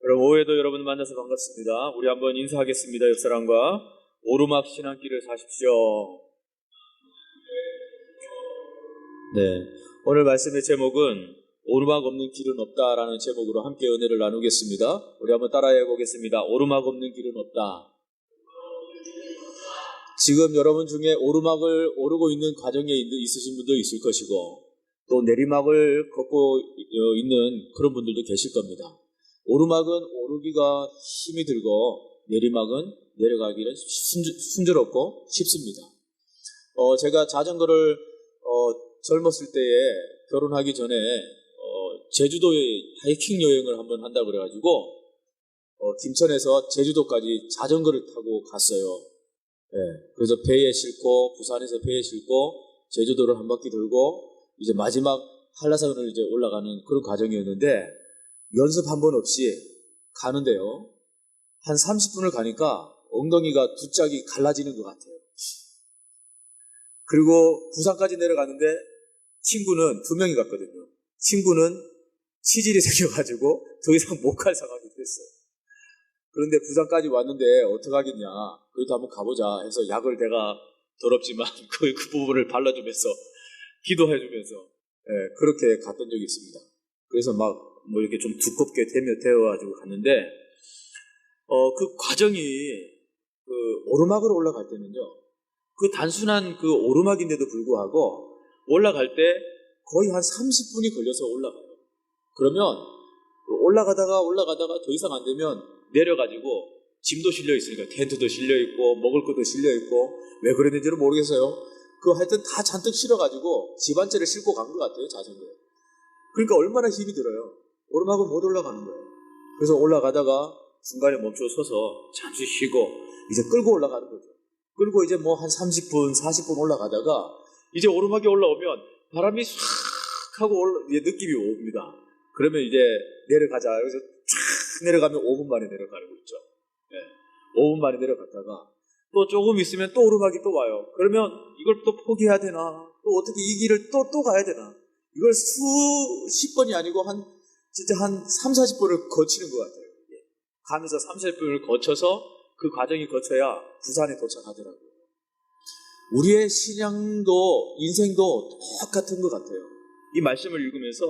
여러분, 오후에도 여러분 만나서 반갑습니다. 우리 한번 인사하겠습니다. 옆사람과. 오르막 신앙길을 사십시오. 네, 오늘 말씀의 제목은 오르막 없는 길은 없다라는 제목으로 함께 은혜를 나누겠습니다. 우리 한번 따라해 보겠습니다. 오르막 없는 길은 없다. 지금 여러분 중에 오르막을 오르고 있는 과정에 있으신 분도 있을 것이고, 또 내리막을 걷고 있는 그런 분들도 계실 겁니다. 오르막은 오르기가 힘이 들고, 내리막은 내려가기는 순조롭고 쉽습니다. 제가 자전거를 젊었을 때에 결혼하기 전에 제주도에 하이킹 여행을 한번 한다고 그래가지고 김천에서 제주도까지 자전거를 타고 갔어요. 예, 그래서 배에 싣고, 부산에서 배에 싣고 제주도를 한 바퀴 돌고 이제 마지막 한라산을 이제 올라가는 그런 과정이었는데, 연습 한 번 없이 가는데요, 한 30분을 가니까 엉덩이가 두 짝이 갈라지는 것 같아요. 그리고 부산까지 내려갔는데 친구는 2명이 갔거든요. 친구는 치질이 생겨가지고 더 이상 못 갈 상황이 됐어요. 그런데 부산까지 왔는데 어떡하겠냐, 그래도 한번 가보자 해서 약을 내가 더럽지만 그 부분을 발라주면서 기도해주면서 그렇게 갔던 적이 있습니다. 그래서 막 이렇게 좀 두껍게 되어가지고 갔는데, 그 과정이 그 오르막으로 올라갈 때는요, 그 단순한 그 오르막인데도 불구하고 올라갈 때 거의 한 30분이 걸려서 올라가요. 그러면 올라가다가 더 이상 안 되면 내려가지고 짐도 실려 있으니까 텐트도 실려 있고 먹을 것도 실려 있고, 왜 그랬는지는 모르겠어요. 하여튼 다 잔뜩 실어가지고 집 한 채를 싣고 간 것 같아요, 자전거에. 그러니까 얼마나 힘이 들어요. 오르막은 못 올라가는 거예요. 그래서 올라가다가 중간에 멈춰 서서 잠시 쉬고 이제 끌고 올라가는 거죠. 끌고 이제 한 30분, 40분 올라가다가 이제 오르막에 올라오면 바람이 싹 하고 느낌이 옵니다. 그러면 이제 내려가자. 그래서 쫙 내려가면 5분 만에 내려가는 거 있죠. 5분 만에 내려갔다가 또 조금 있으면 또 오르막이 또 와요. 그러면 이걸 또 포기해야 되나? 또 어떻게 이 길을 또 가야 되나? 이걸 수십 번이 아니고 진짜 한 3, 40번을 거치는 것 같아요. 가면서 3, 40번을 거쳐서 그 과정이 거쳐야 부산에 도착하더라고요. 우리의 신앙도 인생도 똑같은 것 같아요. 이 말씀을 읽으면서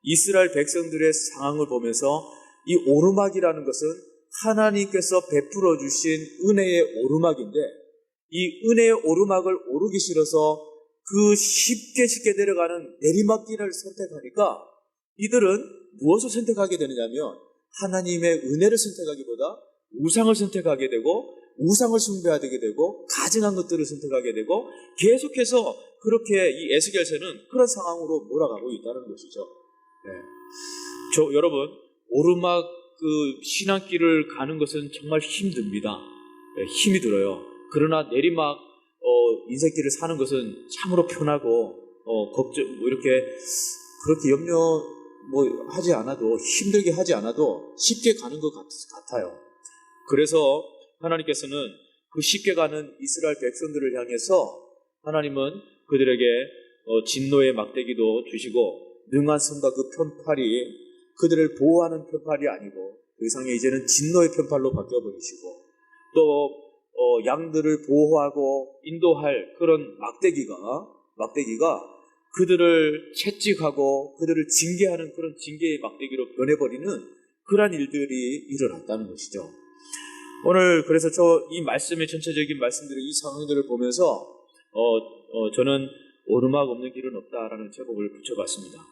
이스라엘 백성들의 상황을 보면서 이 오르막이라는 것은 하나님께서 베풀어 주신 은혜의 오르막인데, 이 은혜의 오르막을 오르기 싫어서 그 쉽게 내려가는 내리막길을 선택하니까 이들은 무엇을 선택하게 되느냐면 하나님의 은혜를 선택하기보다 우상을 선택하게 되고, 우상을 숭배하게 되고, 가증한 것들을 선택하게 되고, 계속해서 그렇게 이 에스겔서는 그런 상황으로 몰아가고 있다는 것이죠. 여러분, 오르막 신앙길을 가는 것은 정말 힘듭니다. 힘이 들어요. 그러나 내리막 인생길을 사는 것은 참으로 편하고 걱정 이렇게 그렇게 염려 하지 않아도, 힘들게 하지 않아도 쉽게 가는 것 같아요. 그래서 하나님께서는 그 쉽게 가는 이스라엘 백성들을 향해서 하나님은 그들에게 진노의 막대기도 주시고, 능한 손과 그 편팔이 그들을 보호하는 편팔이 아니고 그 이상의 이제는 진노의 편팔로 바뀌어버리시고, 또 양들을 보호하고 인도할 그런 막대기가 그들을 채찍하고 그들을 징계하는 그런 징계의 막대기로 변해버리는 그러한 일들이 일어났다는 것이죠. 오늘 그래서 이 말씀의 전체적인 말씀들을, 이 상황들을 보면서 저는 오르막 없는 길은 없다라는 제목을 붙여봤습니다.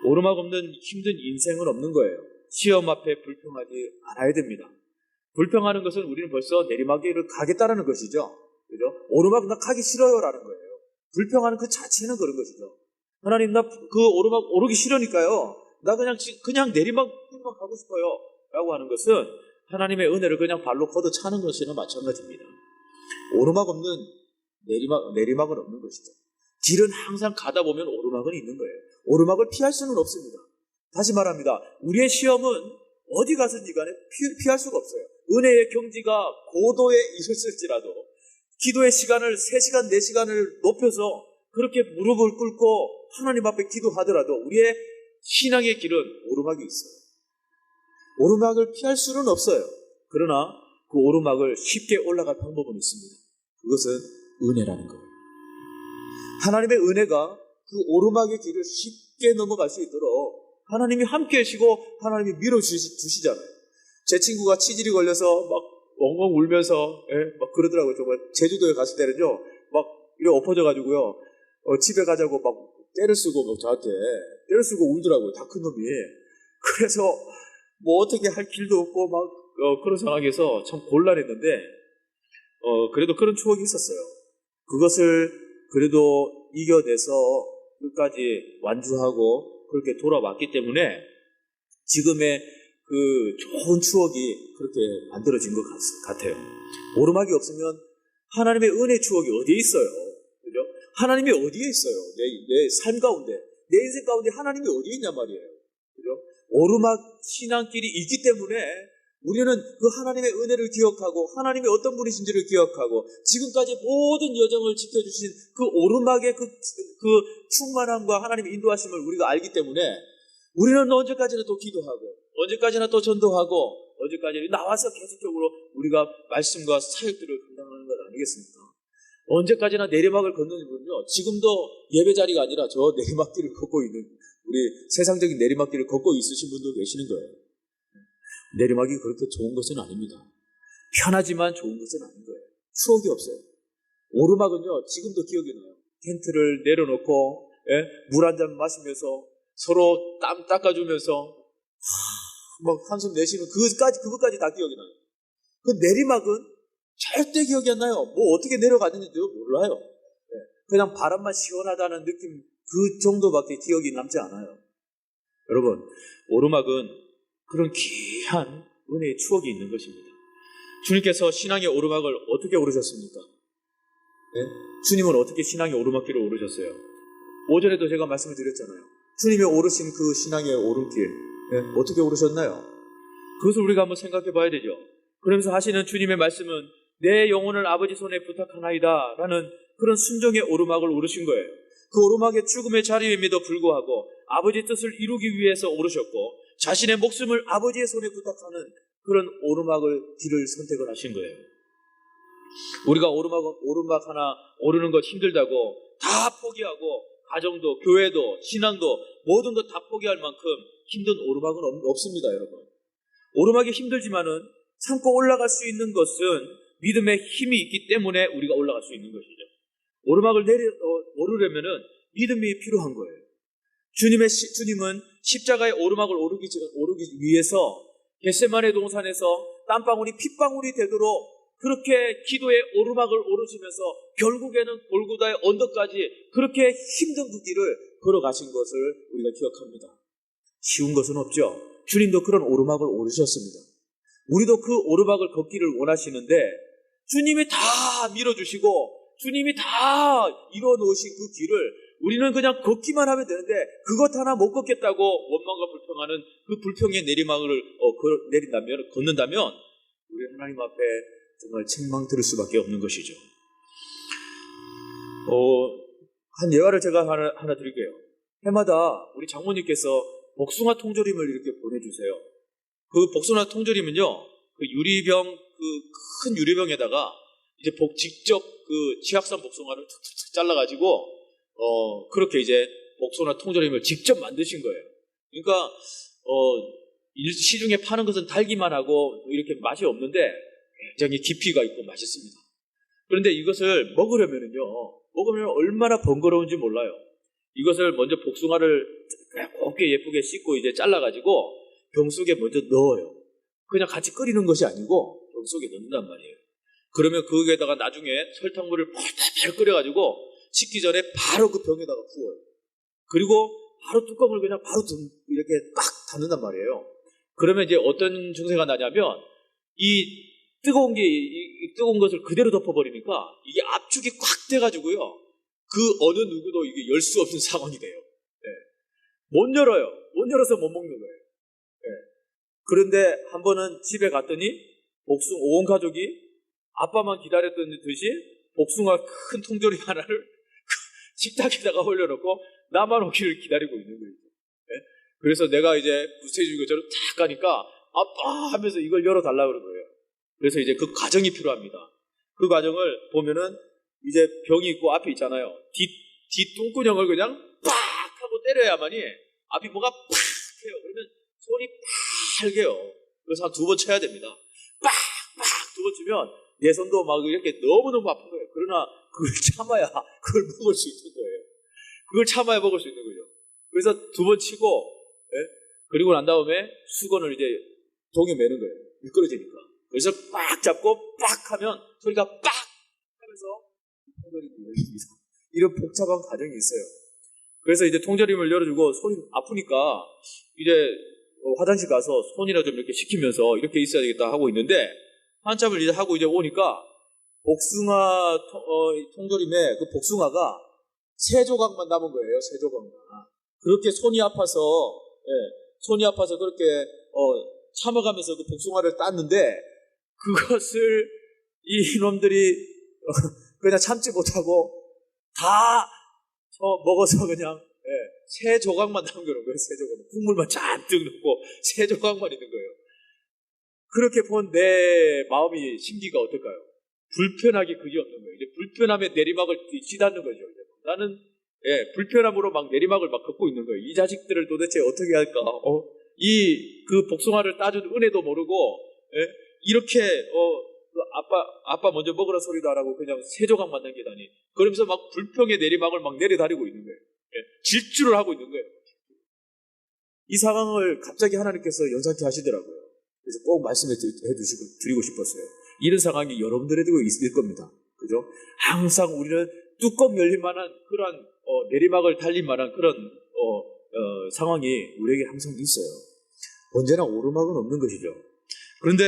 오르막 없는 힘든 인생은 없는 거예요. 시험 앞에 불평하지 않아야 됩니다. 불평하는 것은 우리는 벌써 내리막길을 가겠다라는 것이죠. 그죠? 오르막 나 가기 싫어요라는 거예요. 불평하는 그 자체는 그런 것이죠. 하나님, 나 그 오르막 오르기 싫으니까요, 나 그냥 내리막길만 가고 싶어요 라고 하는 것은 하나님의 은혜를 그냥 발로 걷어 차는 것이나 마찬가지입니다. 오르막 없는 내리막은 없는 것이죠. 길은 항상 가다 보면 오르막은 있는 거예요. 오르막을 피할 수는 없습니다. 다시 말합니다. 우리의 시험은 어디 가서든지 간에 피할 수가 없어요. 은혜의 경지가 고도에 이르렀을지라도 기도의 시간을 3시간, 4시간을 높여서 그렇게 무릎을 꿇고 하나님 앞에 기도하더라도 우리의 신앙의 길은 오르막이 있어요. 오르막을 피할 수는 없어요. 그러나 그 오르막을 쉽게 올라갈 방법은 있습니다. 그것은 은혜라는 거예요. 하나님의 은혜가 그 오르막의 길을 쉽게 넘어갈 수 있도록 하나님이 함께 하시고 하나님이 밀어주시잖아요. 제 친구가 치질이 걸려서 막 엉엉 울면서 막 그러더라고요. 정말 제주도에 갔을 때는요, 막 이렇게 엎어져가지고요, 집에 가자고 막 때를 쓰고 막 저한테 때를 쓰고 울더라고요. 다 큰 놈이. 그래서 뭐 어떻게 할 길도 없고 막 그런 상황에서 참 곤란했는데 그래도 그런 추억이 있었어요. 그것을 그래도 이겨내서 끝까지 완주하고 그렇게 돌아왔기 때문에 지금의 그 좋은 추억이 그렇게 만들어진 것 같아요. 오르막이 없으면 하나님의 은혜 추억이 어디에 있어요? 그죠? 하나님이 어디에 있어요? 내 삶 가운데, 내 인생 가운데 하나님이 어디에 있냔 말이에요. 그죠? 오르막 신앙길이 있기 때문에 우리는 그 하나님의 은혜를 기억하고 하나님이 어떤 분이신지를 기억하고 지금까지 모든 여정을 지켜주신 그 오르막의 그 충만함과 하나님의 인도하심을 우리가 알기 때문에 우리는 언제까지나 또 기도하고 언제까지나 또 전도하고 언제까지나 나와서 계속적으로 우리가 말씀과 사역들을 감당하는 것 아니겠습니까? 언제까지나 내리막을 걷는 분은요, 지금도 예배 자리가 아니라 저 내리막길을 걷고 있는, 우리 세상적인 내리막길을 걷고 있으신 분도 계시는 거예요. 내리막이 그렇게 좋은 것은 아닙니다. 편하지만 좋은 것은 아닌 거예요. 추억이 없어요. 오르막은요, 지금도 기억이 나요. 텐트를 내려놓고 물 한 잔 마시면서 서로 땀 닦아주면서 막 한숨 내쉬는 그것까지 다 기억이 나요. 그 내리막은 절대 기억이 안 나요. 뭐 어떻게 내려갔는지도 몰라요. 그냥 바람만 시원하다는 느낌 그 정도밖에 기억이 남지 않아요. 여러분, 오르막은 그런 귀한 은혜의 추억이 있는 것입니다. 주님께서 신앙의 오르막을 어떻게 오르셨습니까? 주님은 어떻게 신앙의 오르막길을 오르셨어요? 오전에도 제가 말씀을 드렸잖아요. 주님이 오르신 그 신앙의 오름길 어떻게 오르셨나요? 그것을 우리가 한번 생각해 봐야 되죠. 그러면서 하시는 주님의 말씀은 내 영혼을 아버지 손에 부탁하나이다 라는 그런 순종의 오르막을 오르신 거예요. 그 오르막의 죽음의 자리임에도 불구하고 아버지의 뜻을 이루기 위해서 오르셨고 자신의 목숨을 아버지의 손에 부탁하는 그런 길을 선택을 하신 거예요. 우리가 오르막 하나 오르는 것 힘들다고 다 포기하고 가정도 교회도 신앙도 모든 것 다 포기할 만큼 힘든 오르막은 없습니다, 여러분. 오르막이 힘들지만은 참고 올라갈 수 있는 것은 믿음의 힘이 있기 때문에 우리가 올라갈 수 있는 것이죠. 오르막을 오르려면은 믿음이 필요한 거예요. 주님은 십자가의 오르막을 오르기 위해서 겟세마네 동산에서 땀방울이 핏방울이 되도록 그렇게 기도의 오르막을 오르시면서 결국에는 골고다의 언덕까지 그렇게 힘든 그 길을 걸어가신 것을 우리가 기억합니다. 쉬운 것은 없죠. 주님도 그런 오르막을 오르셨습니다. 우리도 그 오르막을 걷기를 원하시는데 주님이 다 밀어주시고 주님이 다 이뤄놓으신 그 길을 우리는 그냥 걷기만 하면 되는데 그것 하나 못 걷겠다고 원망과 불평하는 그 불평의 내리막을 걷는다면 우리 하나님 앞에 정말 책망 들을 수밖에 없는 것이죠. 한 예화를 제가 하나 드릴게요. 해마다 우리 장모님께서 복숭아 통조림을 이렇게 보내주세요. 그 복숭아 통조림은요, 그 유리병, 큰 유리병에다가 이제 직접 그 치악산 복숭아를 툭툭툭 잘라가지고, 그렇게 이제 복숭아 통조림을 직접 만드신 거예요. 그러니까, 시중에 파는 것은 달기만 하고 이렇게 맛이 없는데 굉장히 깊이가 있고 맛있습니다. 그런데 이것을 먹으려면 얼마나 번거로운지 몰라요. 이것을 먼저 복숭아를 곱게 예쁘게 씻고 이제 잘라가지고 병 속에 먼저 넣어요. 그냥 같이 끓이는 것이 아니고 병 속에 넣는단 말이에요. 그러면 거기에다가 나중에 설탕물을 펄펄 끓여가지고 식기 전에 바로 그 병에다가 부어요. 그리고 바로 뚜껑을 그냥 바로 이렇게 딱 닫는단 말이에요. 그러면 이제 어떤 증세가 나냐면 이 뜨거운 것을 그대로 덮어버리니까 이게 압축이 꽉 돼가지고요. 그 어느 누구도 이게 열 수 없는 상황이 돼요. 네. 못 열어요. 못 열어서 못 먹는 거예요. 네. 그런데 한 번은 집에 갔더니 온 가족이 아빠만 기다렸던 듯이 복숭아 큰 통조림 하나를 식탁에다가 올려놓고 나만 오기를 기다리고 있는 거예요. 네. 그래서 내가 이제 구세주의처럼 탁 가니까 아빠 하면서 이걸 열어달라고 그러는 거예요. 그래서 이제 그 과정이 필요합니다. 그 과정을 보면은 이제 병이 있고 앞에 있잖아요. 뒤 똥구녕을 그냥 팍 하고 때려야만이 앞이 뭐가 팍 해요. 그러면 손이 빨개요. 그래서 한 2번 쳐야 됩니다. 팍 2번 치면 내 손도 막 이렇게 너무너무 아픈 거예요. 그러나 그걸 참아야 그걸 먹을 수 있는 거예요. 그걸 참아야 먹을 수 있는 거죠. 그래서 2번 치고, 예? 그리고 난 다음에 수건을 이제 동에 매는 거예요. 미끄러지니까. 그래서 빡 잡고 빡 하면 소리가 빡 하면서 통조림이 열립니다. 이런 복잡한 과정이 있어요. 그래서 이제 통조림을 열어주고 손이 아프니까 이제 화장실 가서 손이나 좀 이렇게 식히면서 이렇게 있어야 되겠다 하고 있는데 한참을 이제 하고 이제 오니까 복숭아 통조림에 그 복숭아가 3조각만 남은 거예요. 3조각만. 그렇게 손이 아파서 손이 아파서 그렇게 참아가면서 그 복숭아를 땄는데 그것을 이놈들이 그냥 참지 못하고 다 먹어서 그냥 3조각만 남겨놓은 거예요. 3조각. 국물만 잔뜩 넣고 3조각만 있는 거예요. 그렇게 본 내 마음이 심기가 어떨까요? 불편하기 그지 없는 거예요. 이제 불편함에 내리막을 뒤닫는 거죠. 나는 불편함으로 막 내리막을 막 걷고 있는 거예요. 이 자식들을 도대체 어떻게 할까? 그 복숭아를 따준 은혜도 모르고 이렇게 그 아빠 먼저 먹으라 소리도 안 하고 그냥 3조각만 남기다니. 그러면서 막 불평의 내리막을 막 내려다니고 있는 거예요. 질주를 하고 있는 거예요. 이 상황을 갑자기 하나님께서 연상케 하시더라고요. 그래서 꼭 말씀해 드리고 싶었어요. 이런 상황이 여러분들에도 있을 겁니다. 그죠? 항상 우리는 뚜껑 열릴 만한 그런 내리막을 달릴 만한 그런 상황이 우리에게 항상 있어요. 언제나 오르막은 없는 것이죠. 그런데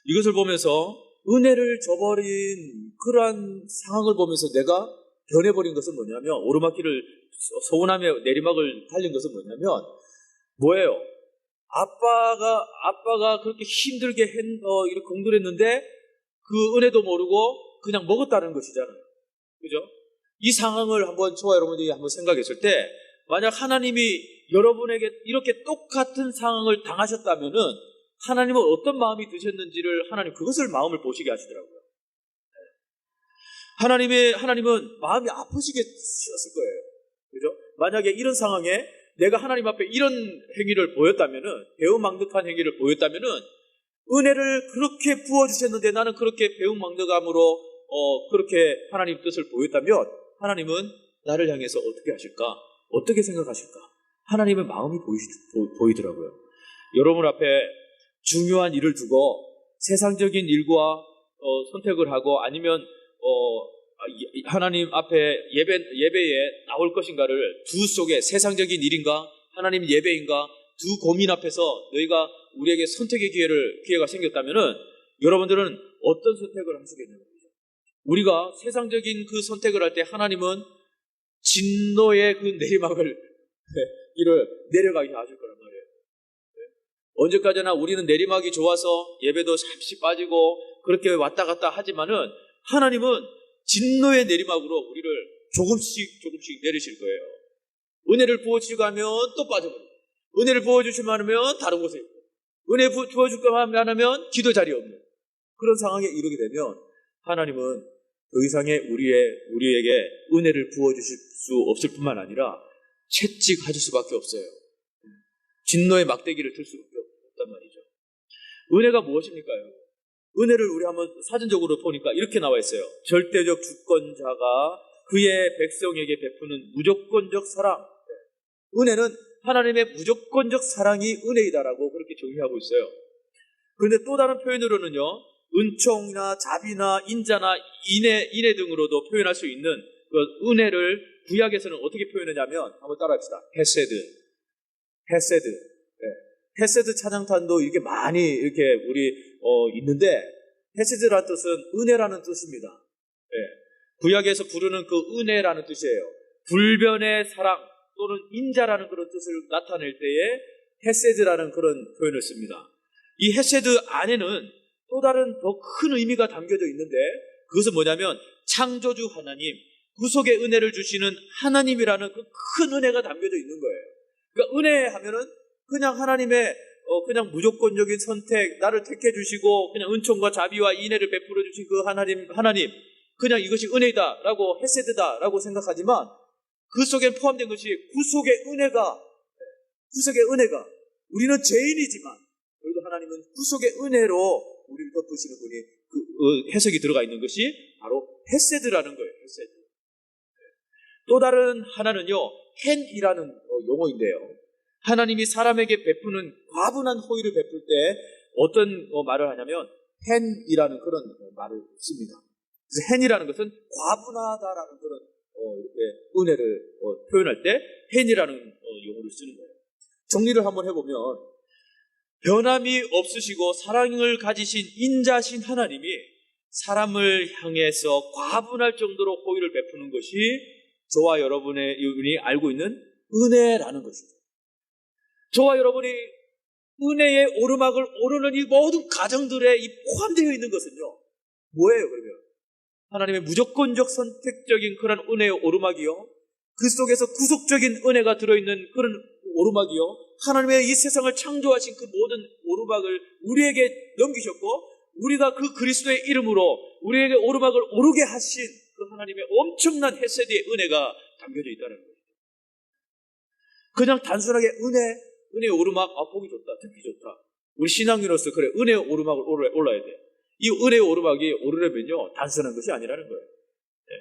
이것을 보면서 은혜를 저버린 그러한 상황을 보면서 내가 변해버린 것은 뭐냐면, 오르막길을 서운하며 내리막을 달린 것은 뭐냐면 뭐예요? 아빠가 그렇게 힘들게 이렇게 공부를 했는데 그 은혜도 모르고 그냥 먹었다는 것이잖아요. 그죠? 이 상황을 한번 저와 여러분들이 한번 생각했을 때, 만약 하나님이 여러분에게 이렇게 똑같은 상황을 당하셨다면은 하나님은 어떤 마음이 드셨는지를 하나님 그것을 마음을 보시게 하시더라고요. 하나님은 마음이 아프시겠었을 거예요. 그죠? 만약에 이런 상황에 내가 하나님 앞에 이런 행위를 보였다면은, 배은망덕한 행위를 보였다면은, 은혜를 그렇게 부어주셨는데 나는 그렇게 배은망덕함으로 그렇게 하나님 뜻을 보였다면 하나님은 나를 향해서 어떻게 하실까? 어떻게 생각하실까? 하나님의 마음이 보이더라고요. 여러분 앞에 중요한 일을 두고 세상적인 일과 선택을 하고, 아니면 하나님 앞에 예배에 나올 것인가를, 두 속에 세상적인 일인가 하나님 예배인가, 두 고민 앞에서 너희가 우리에게 선택의 기회가 생겼다면은 여러분들은 어떤 선택을 하시겠냐는 거죠. 우리가 세상적인 그 선택을 할 때 하나님은 진노의 그 내리막을 이를 내려가게 하실 거란 말이에요. 언제까지나 우리는 내리막이 좋아서 예배도 잠시 빠지고 그렇게 왔다 갔다 하지만은 하나님은 진노의 내리막으로 우리를 조금씩 내리실 거예요. 은혜를 부어주시고 하면 또 빠져버리고, 은혜를 부어주시면 하면 다른 곳에 있고, 은혜 부어주고 하면 기도 자리에 없는 그런 상황에 이르게 되면 하나님은 더 이상의 우리에게 은혜를 부어주실 수 없을 뿐만 아니라 채찍하실 수밖에 없어요. 진노의 막대기를 들 수밖에 없단 말이죠. 은혜가 무엇입니까? 은혜를 우리 한번 사전적으로 보니까 이렇게 나와 있어요. 절대적 주권자가 그의 백성에게 베푸는 무조건적 사랑. 은혜는 하나님의 무조건적 사랑이 은혜이다라고 그렇게 정의하고 있어요. 그런데 또 다른 표현으로는요, 은총이나 자비나 인자나 인애 등으로도 표현할 수 있는 그 은혜를 구약에서는 어떻게 표현하냐면, 한번 따라합시다. 헤세드. 헤세드 찬양탄도 이렇게 많이 이렇게 있는데, 헤세드라는 뜻은 은혜라는 뜻입니다. 구약에서 부르는 그 은혜라는 뜻이에요. 불변의 사랑 또는 인자라는 그런 뜻을 나타낼 때에 헤세드라는 그런 표현을 씁니다. 이 헤세드 안에는 또 다른 더 큰 의미가 담겨져 있는데, 그것은 뭐냐면 창조주 하나님, 구속의 은혜를 주시는 하나님이라는 그 큰 은혜가 담겨져 있는 거예요. 그러니까 은혜 하면은 그냥 하나님의 그냥 무조건적인 선택, 나를 택해 주시고 그냥 은총과 자비와 인애를 베풀어 주신 그 하나님, 그냥 이것이 은혜다라고 헤세드다라고 생각하지만 그 속에 포함된 것이 구속의 은혜가 우리는 죄인이지만 그래도 하나님은 구속의 은혜로 우리를 덮으시는 분이 해석이 들어가 있는 것이 바로 헤세드라는 거예요. 헤세드. 또 다른 하나는요, 헨이라는 용어인데요. 하나님이 사람에게 베푸는 과분한 호의를 베풀 때 어떤 말을 하냐면 헨이라는 그런 말을 씁니다. 그래서 헨이라는 것은 과분하다라는 그런 은혜를 표현할 때 헨이라는 용어를 쓰는 거예요. 정리를 한번 해보면 변함이 없으시고 사랑을 가지신 인자신 하나님이 사람을 향해서 과분할 정도로 호의를 베푸는 것이 저와 여러분이 알고 있는 은혜라는 것이죠. 저와 여러분이 은혜의 오르막을 오르는 이 모든 가정들에 포함되어 있는 것은요, 뭐예요 그러면? 하나님의 무조건적 선택적인 그런 은혜의 오르막이요, 그 속에서 구속적인 은혜가 들어있는 그런 오르막이요, 하나님의 이 세상을 창조하신 그 모든 오르막을 우리에게 넘기셨고 우리가 그 그리스도의 이름으로 우리에게 오르막을 오르게 하신 그 하나님의 엄청난 헤세드의 은혜가 담겨져 있다는 거예요. 그냥 단순하게 은혜의 오르막, 보기 좋다, 듣기 좋다. 우리 신앙인으로서 그래, 은혜의 오르막을 올라야 돼. 이 은혜의 오르막이 오르려면요, 단순한 것이 아니라는 거예요. 네.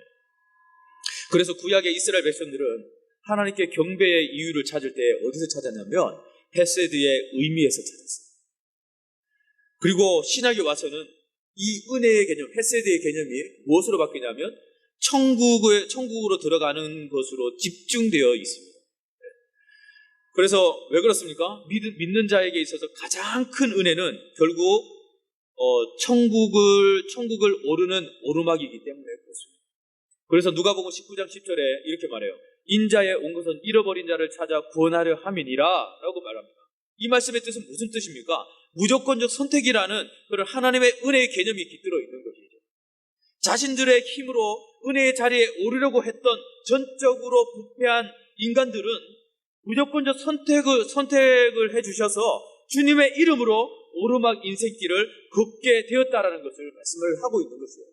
그래서 구약의 이스라엘 백성들은 하나님께 경배의 이유를 찾을 때 어디서 찾았냐면 헤세드의 의미에서 찾았어요. 그리고 신약에 와서는 이 은혜의 개념, 헤세드의 개념이 무엇으로 바뀌냐면 천국으로 들어가는 것으로 집중되어 있습니다. 그래서 왜 그렇습니까? 믿는 자에게 있어서 가장 큰 은혜는 결국 천국을 오르는 오르막이기 때문에 그렇습니다. 그래서 누가복음 19장 10절에 이렇게 말해요. 인자에 온 것은 잃어버린 자를 찾아 구원하려 함이니라 라고 말합니다. 이 말씀의 뜻은 무슨 뜻입니까? 무조건적 선택이라는 그런 하나님의 은혜의 개념이 깃들어 있는 것이죠. 자신들의 힘으로 은혜의 자리에 오르려고 했던 전적으로 부패한 인간들은 무조건적 선택을 해주셔서 주님의 이름으로 오르막 인생길을 걷게 되었다라는 것을 말씀을 하고 있는 것이에요.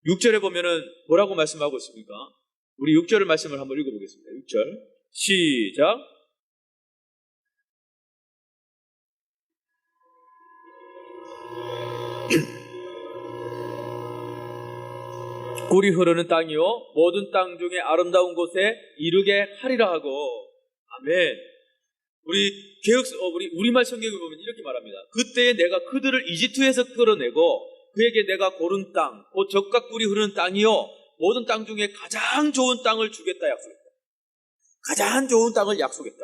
6절에 보면은 뭐라고 말씀하고 있습니까? 우리 6절의 말씀을 한번 읽어보겠습니다. 6절 시작. 꿀이 흐르는 땅이요 모든 땅 중에 아름다운 곳에 이르게 하리라 하고. 아멘. 우리 우리말 성경을 보면 이렇게 말합니다. 그때에 내가 그들을 이집트에서 끌어내고 그에게 내가 고른 땅, 곧 젖과 꿀이 흐르는 땅이요 모든 땅 중에 가장 좋은 땅을 주겠다 약속했다. 가장 좋은 땅을 약속했다.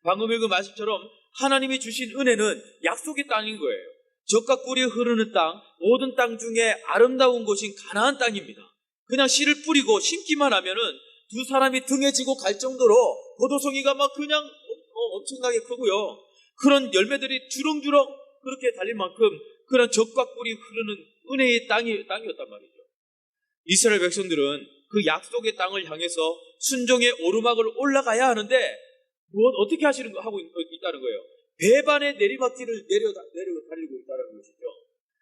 방금 읽은 말씀처럼 하나님이 주신 은혜는 약속의 땅인 거예요. 젖과 꿀이 흐르는 땅, 모든 땅 중에 아름다운 곳인 가나안 땅입니다. 그냥 씨를 뿌리고 심기만 하면은 두 사람이 등에 지고 갈 정도로 포도송이가 막 그냥 엄청나게 크고요. 그런 열매들이 주렁주렁 그렇게 달릴 만큼 그런 젖과 꿀이 흐르는 은혜의 땅이었단 말이죠. 이스라엘 백성들은 그 약속의 땅을 향해서 순종의 오르막을 올라가야 하는데 어떻게 하고 있다는 거예요? 배반의 내리막길을 내려 달리고 있다는 것이죠.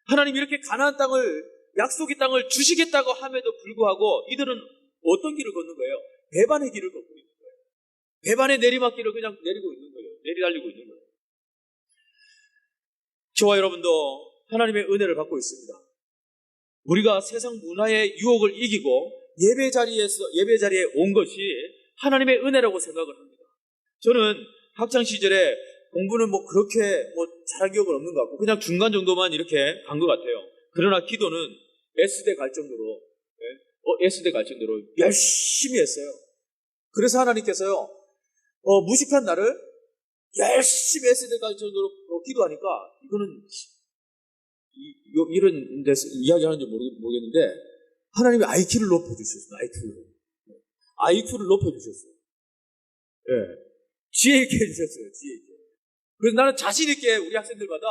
하나님 이렇게 가나안 땅을 약속의 땅을 주시겠다고 함에도 불구하고 이들은 어떤 길을 걷는 거예요? 배반의 길을 걷고 있는 거예요. 배반의 내리막길을 그냥 내리고 있는 거예요. 내리달리고 있는 거예요. 저와 여러분도 하나님의 은혜를 받고 있습니다. 우리가 세상 문화의 유혹을 이기고 예배 자리에 온 것이 하나님의 은혜라고 생각을 합니다. 저는 학창 시절에 공부는 그렇게 잘한 기억은 없는 것 같고 그냥 중간 정도만 이렇게 간 것 같아요. 그러나 기도는 S대 갈 정도로 열심히 했어요. 그래서 하나님께서요, 무식한 나를 열심히 S대 갈 정도로 기도하니까 이거는 이런 데서 이야기하는지 모르겠는데 하나님이 IQ를 높여주셨어요. IQ를 높여주셨어요. 예. 지혜 있게 해주셨어요. 지혜 있게. 그래서 나는 자신 있게 우리 학생들마다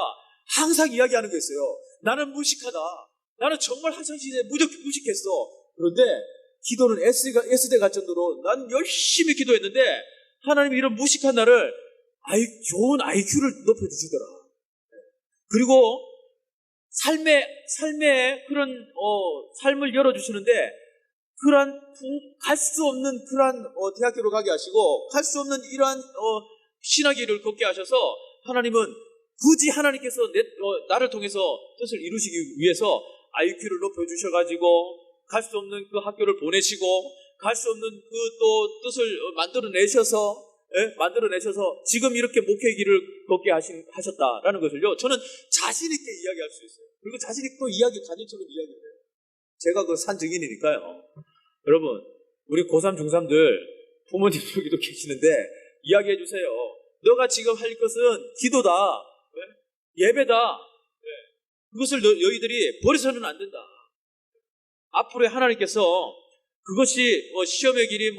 항상 이야기하는 게 있어요. 나는 무식하다. 나는 정말 학창시절에 무식했어. 그런데 기도는 S대 갈 정도로 난 열심히 기도했는데 하나님이 이런 무식한 나를 좋은 IQ를 높여주시더라. 그리고 삶의 그런, 삶을 열어주시는데, 갈 수 없는 그러한, 대학교를 가게 하시고, 갈 수 없는 이러한, 신학길을 걷게 하셔서, 하나님은 굳이 하나님께서 나를 통해서 뜻을 이루시기 위해서 IQ를 높여주셔가지고, 갈 수 없는 그 학교를 보내시고, 갈 수 없는 그 또 뜻을 만들어내셔서 지금 이렇게 목회의 길을 걷게 하셨다라는 것을요, 저는 자신있게 이야기할 수 있어요. 그리고 자신있게 또 가정처럼 이야기해요. 제가 그 산 증인이니까요. 여러분, 우리 고3, 중3들 부모님 여기도 계시는데 이야기해 주세요. 너가 지금 할 것은 기도다. 예배다. 그것을 너희들이 버려서는 안 된다. 앞으로 하나님께서 그것이 시험의 길이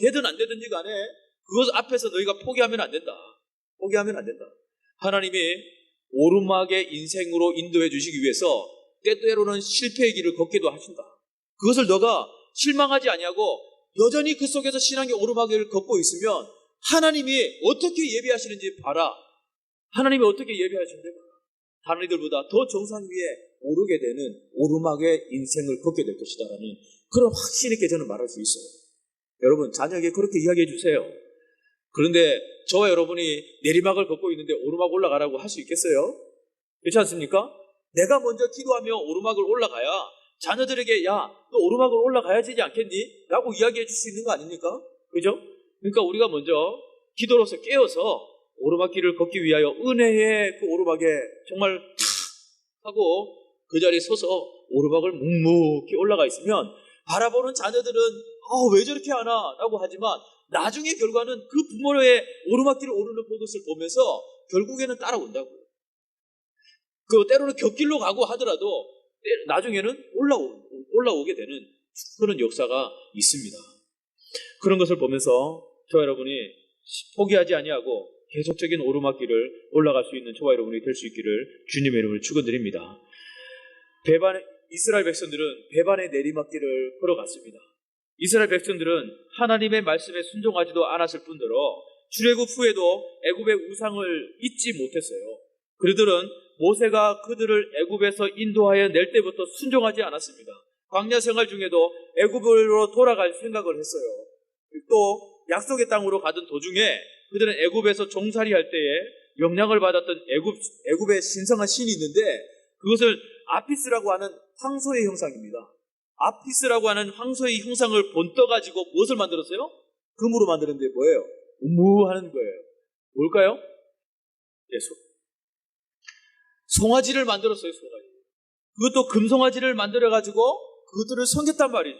되든 안 되든지 간에 그것 앞에서 너희가 포기하면 안 된다. 포기하면 안 된다. 하나님이 오르막의 인생으로 인도해 주시기 위해서 때때로는 실패의 길을 걷기도 하신다. 그것을 너가 실망하지 아니하고 여전히 그 속에서 신앙의 오르막을 걷고 있으면 하나님이 어떻게 예배하시는지 봐라. 하나님이 어떻게 예배하시는지 봐라. 다른 이들보다 더 정상 위에 오르게 되는 오르막의 인생을 걷게 될 것이다라는 그런 확신 있게 저는 말할 수 있어요. 여러분, 자녀에게 그렇게 이야기해 주세요. 그런데 저와 여러분이 내리막을 걷고 있는데 오르막 올라가라고 할 수 있겠어요? 그렇지 않습니까? 내가 먼저 기도하며 오르막을 올라가야 자녀들에게 야, 너 오르막을 올라가야 되지 않겠니? 라고 이야기해 줄 수 있는 거 아닙니까? 그죠? 그러니까 우리가 먼저 기도로서 깨어서 오르막길을 걷기 위하여 은혜의 그 오르막에 정말 탁 하고 그 자리에 서서 오르막을 묵묵히 올라가 있으면 바라보는 자녀들은 왜 저렇게 하나? 라고 하지만 나중에 결과는 그 부모의 오르막길을 오르는 것을 보면서 결국에는 따라온다고요. 때로는 곁길로 가고 하더라도 나중에는 올라오게 되는 그런 역사가 있습니다. 그런 것을 보면서 저와 여러분이 포기하지 아니하고 계속적인 오르막길을 올라갈 수 있는 저와 여러분이 될 수 있기를 주님의 이름으로 축원드립니다. 이스라엘 백성들은 배반의 내리막길을 걸어갔습니다. 이스라엘 백성들은 하나님의 말씀에 순종하지도 않았을 뿐더러 출애굽 후에도 애굽의 우상을 잊지 못했어요. 그들은 모세가 그들을 애굽에서 인도하여 낼 때부터 순종하지 않았습니다. 광야 생활 중에도 애굽으로 돌아갈 생각을 했어요. 또 약속의 땅으로 가던 도중에 그들은 애굽에서 종살이할 때에 영향을 받았던 애굽의 신성한 신이 있는데 그것을 아피스라고 하는 황소의 형상입니다. 아피스라고 하는 황소의 형상을 본떠가지고 무엇을 만들었어요? 금으로 만드는데 뭐예요? 우무하는 거예요. 뭘까요? 송아지를 만들었어요. 송아지. 그것도 금송아지를 만들어가지고 그것들을 섬겼단 말이죠.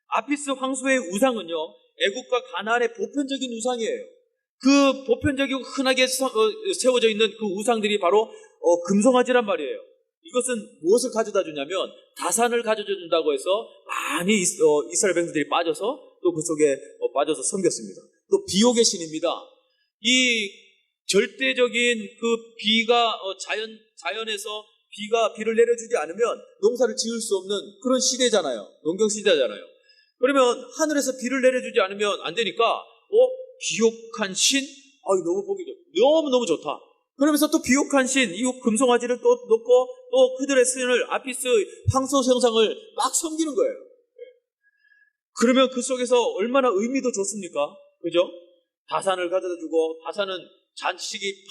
아피스 황소의 우상은요, 애국과 가나안의 보편적인 우상이에요. 그 보편적이고 흔하게 세워져 있는 그 우상들이 바로 금송아지란 말이에요. 이것은 무엇을 가져다 주냐면 다산을 가져다 준다고 해서 많이 이스라엘 백성들이 빠져서 또 그 속에 빠져서 섬겼습니다. 또 비옥의 신입니다. 이 절대적인 그 비가 자연에서 비를 내려주지 않으면 농사를 지을 수 없는 그런 시대잖아요. 농경 시대잖아요. 그러면 하늘에서 비를 내려주지 않으면 안 되니까 비옥한 신? 너무 보기 좋다. 너무너무 좋다. 그러면서 또 비옥한 신, 이 금송아지를 또 놓고 또 그들의 신을 아피스 황소 형상을 막 섬기는 거예요. 그러면 그 속에서 얼마나 의미도 좋습니까? 그죠? 다산을 가져다 주고, 다산은 잔식이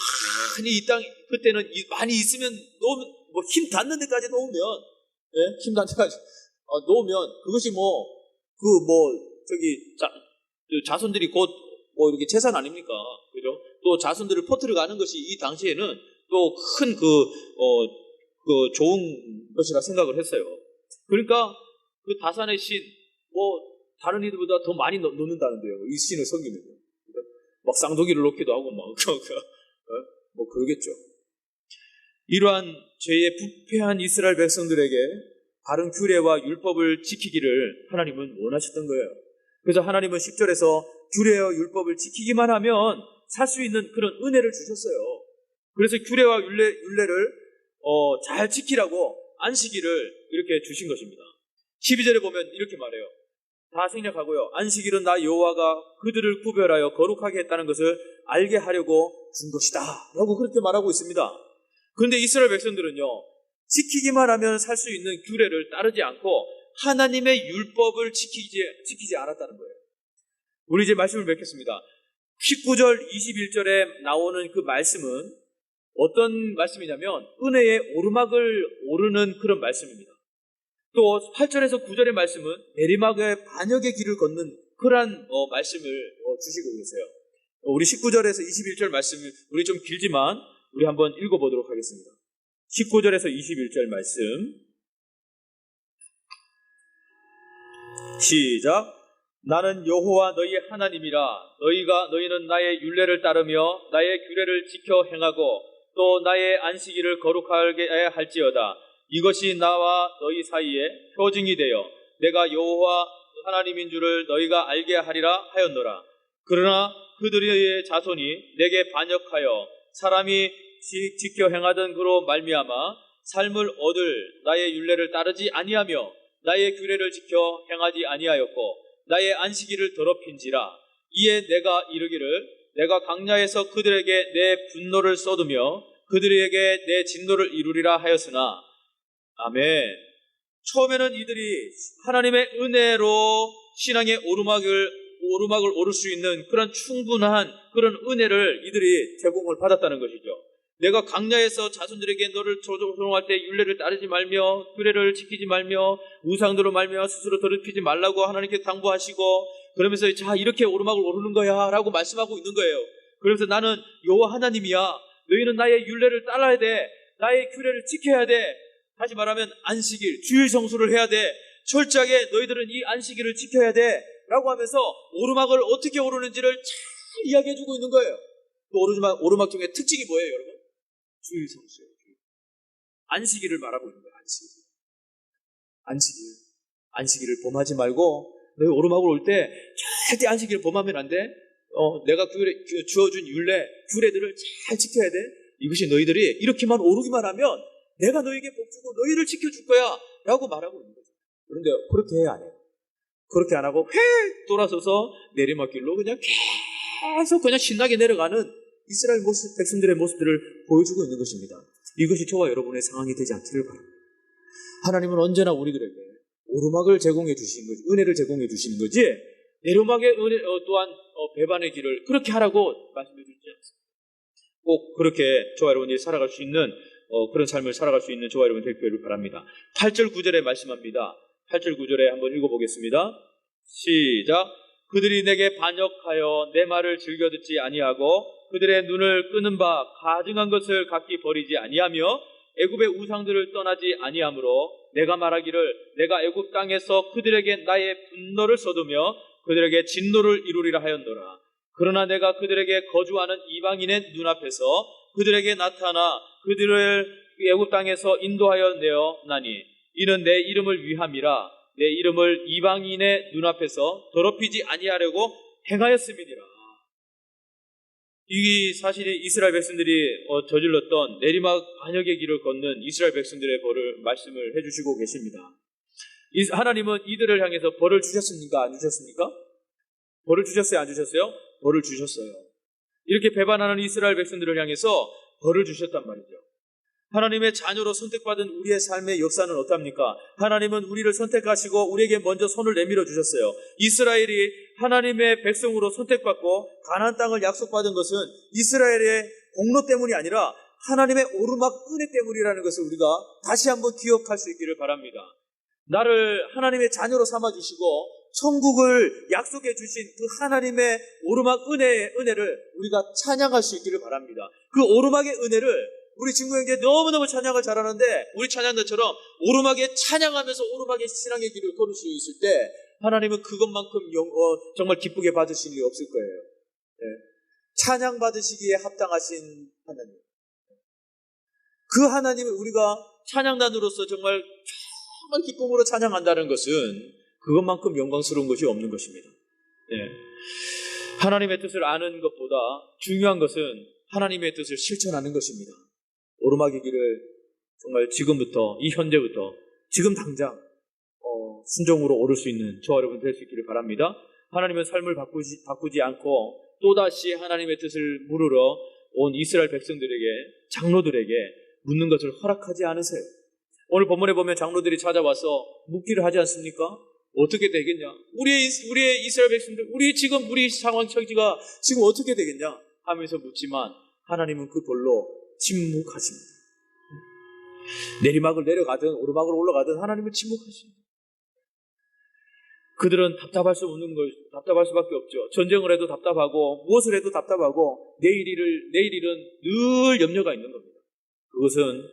많이 이 땅, 그때는 많이 있으면 놓으면, 힘 닿는 데까지 놓으면, 힘 닿는 데까지 놓으면, 그것이 자손들이 곧 이렇게 재산 아닙니까? 그죠? 또 자손들을 퍼뜨려 가는 것이 이 당시에는 또 큰 좋은 것이라 생각을 했어요. 그러니까 그 다산의 신, 다른 이들보다 더 많이 놓는다는데요. 이 신을 섬기면. 막 쌍둥이를 놓기도 하고, 그러겠죠. 이러한 죄의 부패한 이스라엘 백성들에게 바른 규례와 율법을 지키기를 하나님은 원하셨던 거예요. 그래서 하나님은 10절에서 규례와 율법을 지키기만 하면 살 수 있는 그런 은혜를 주셨어요. 그래서 규례와 율례를 잘 지키라고 안식일을 이렇게 주신 것입니다. 12절에 보면 이렇게 말해요. 다 생략하고요. 안식일은 나 여호와가 그들을 구별하여 거룩하게 했다는 것을 알게 하려고 준 것이다 라고 그렇게 말하고 있습니다. 그런데 이스라엘 백성들은요, 지키기만 하면 살 수 있는 규례를 따르지 않고 하나님의 율법을 지키지 않았다는 거예요. 우리 이제 말씀을 맺겠습니다. 19절 21절에 나오는 그 말씀은 어떤 말씀이냐면 은혜의 오르막을 오르는 그런 말씀입니다. 또 8절에서 9절의 말씀은 내리막의 반역의 길을 걷는 그러한 말씀을 주시고 계세요. 우리 19절에서 21절 말씀이 우리 좀 길지만 우리 한번 읽어보도록 하겠습니다. 19절에서 21절 말씀 시작. 나는 여호와 너희 하나님이라. 너희는 나의 율례를 따르며 나의 규례를 지켜 행하고 또 나의 안식일을 거룩하게 할지어다. 이것이 나와 너희 사이에 표징이 되어 내가 여호와 하나님인 줄을 너희가 알게 하리라 하였노라. 그러나 그들의 자손이 내게 반역하여 사람이 지켜 행하던 그로 말미암아 삶을 얻을 나의 율례를 따르지 아니하며 나의 규례를 지켜 행하지 아니하였고 나의 안식일을 더럽힌지라. 이에 내가 이르기를 내가 광야에서 그들에게 내 분노를 쏟으며 그들에게 내 진노를 이루리라 하였으나 아멘. 처음에는 이들이 하나님의 은혜로 신앙의 오르막을 오를 수 있는 그런 충분한 그런 은혜를 이들이 제공을 받았다는 것이죠. 내가 광야에서 자손들에게 너를 조종할 때 율례를 따르지 말며 규례를 지키지 말며 우상들로 말며 스스로 더럽히지 말라고 하나님께 당부하시고 그러면서 자 이렇게 오르막을 오르는 거야 라고 말씀하고 있는 거예요. 그래서 나는 여호와 하나님이야. 너희는 나의 율례를 따라야 돼. 나의 규례를 지켜야 돼. 다시 말하면 안식일, 주일 성수를 해야 돼. 철저하게 너희들은 이 안식일을 지켜야 돼 라고 하면서 오르막을 어떻게 오르는지를 잘 이야기해주고 있는 거예요. 또 오르막 중에 특징이 뭐예요 여러분? 주일 성수예요. 안식일을 말하고 있는 거예요. 안식일을 범하지 말고 너희 오르막을 올 때 절대 안식일을 범하면 안 돼. 내가 주어준 규례들을 잘 지켜야 돼. 이것이 너희들이 이렇게만 오르기만 하면 내가 너희에게 복주고 너희를 지켜줄 거야 라고 말하고 있는 거죠. 그런데 그렇게 해 안 해요? 그렇게 안 하고 회 돌아서서 내리막길로 그냥 계속 그냥 신나게 내려가는 이스라엘 백성들의 모습들을 보여주고 있는 것입니다. 이것이 저와 여러분의 상황이 되지 않기를 바랍니다. 하나님은 언제나 우리들에게 오르막을 제공해 주시는 거지, 은혜를 제공해 주시는 거지 내리막의 은혜 또한 배반의 길을 그렇게 하라고 말씀해 주지 않습니다. 꼭 그렇게 저와 여러분이 살아갈 수 있는 그런 삶을 살아갈 수 있는 저와 여러분 되기를 바랍니다. 8절 9절에 말씀합니다. 8절 9절에 한번 읽어보겠습니다. 시작. 그들이 내게 반역하여 내 말을 즐겨 듣지 아니하고 그들의 눈을 끄는 바 가증한 것을 각기 버리지 아니하며 애굽의 우상들을 떠나지 아니하므로 내가 말하기를 내가 애굽 땅에서 그들에게 나의 분노를 쏟으며 그들에게 진노를 이루리라 하였노라. 그러나 내가 그들에게 거주하는 이방인의 눈앞에서 그들에게 나타나 그들을 애굽 땅에서 인도하여 내어나니 이는 내 이름을 위함이라. 내 이름을 이방인의 눈앞에서 더럽히지 아니하려고 행하였음이니라. 이 사실이 이스라엘 백성들이 저질렀던 내리막 반역의 길을 걷는 이스라엘 백성들의 벌을 말씀을 해주시고 계십니다. 하나님은 이들을 향해서 벌을 주셨습니까? 안 주셨습니까? 벌을 주셨어요? 안 주셨어요? 벌을 주셨어요. 이렇게 배반하는 이스라엘 백성들을 향해서 벌을 주셨단 말이죠. 하나님의 자녀로 선택받은 우리의 삶의 역사는 어떻습니까? 하나님은 우리를 선택하시고 우리에게 먼저 손을 내밀어 주셨어요. 이스라엘이 하나님의 백성으로 선택받고 가나안 땅을 약속받은 것은 이스라엘의 공로 때문이 아니라 하나님의 오르막 은혜 때문이라는 것을 우리가 다시 한번 기억할 수 있기를 바랍니다. 나를 하나님의 자녀로 삼아주시고 천국을 약속해 주신 그 하나님의 오르막 은혜를 우리가 찬양할 수 있기를 바랍니다. 그 오르막의 은혜를 우리 친구 형제 너무너무 찬양을 잘하는데 우리 찬양들처럼 오르막에 찬양하면서 오르막의 신앙의 길을 걸을 수 있을 때 하나님은 그것만큼 정말 기쁘게 받으실 일이 없을 거예요. 네. 찬양 받으시기에 합당하신 하나님. 그 하나님을 우리가 찬양단으로서 정말 기쁨으로 찬양한다는 것은 그것만큼 영광스러운 것이 없는 것입니다. 네. 하나님의 뜻을 아는 것보다 중요한 것은 하나님의 뜻을 실천하는 것입니다. 오르막의 길을 정말 지금부터, 이 현재부터, 지금 당장 순종으로 오를 수 있는 저와 여러분 될 수 있기를 바랍니다. 하나님은 삶을 바꾸지 않고 또다시 하나님의 뜻을 물으러 온 이스라엘 백성들에게, 장로들에게 묻는 것을 허락하지 않으세요. 오늘 본문에 보면 장로들이 찾아와서 묻기를 하지 않습니까? 어떻게 되겠냐? 우리의 이스라엘 백성들, 우리 상황 처지가 지금 어떻게 되겠냐? 하면서 묻지만 하나님은 그 볼로 침묵하십니다. 내리막을 내려가든 오르막을 올라가든 하나님은 침묵하십니다. 그들은 답답할 수밖에 없죠. 전쟁을 해도 답답하고 무엇을 해도 답답하고 내일 일은 늘 염려가 있는 겁니다. 그것은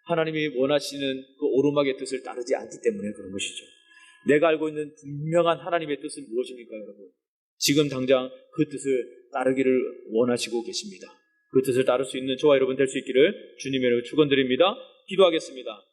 하나님이 원하시는 그 오르막의 뜻을 따르지 않기 때문에 그런 것이죠. 내가 알고 있는 분명한 하나님의 뜻은 무엇입니까, 여러분? 지금 당장 그 뜻을 따르기를 원하시고 계십니다. 그 뜻을 따를 수 있는 저와 여러분 될 수 있기를 주님의 이름으로 축원드립니다. 기도하겠습니다.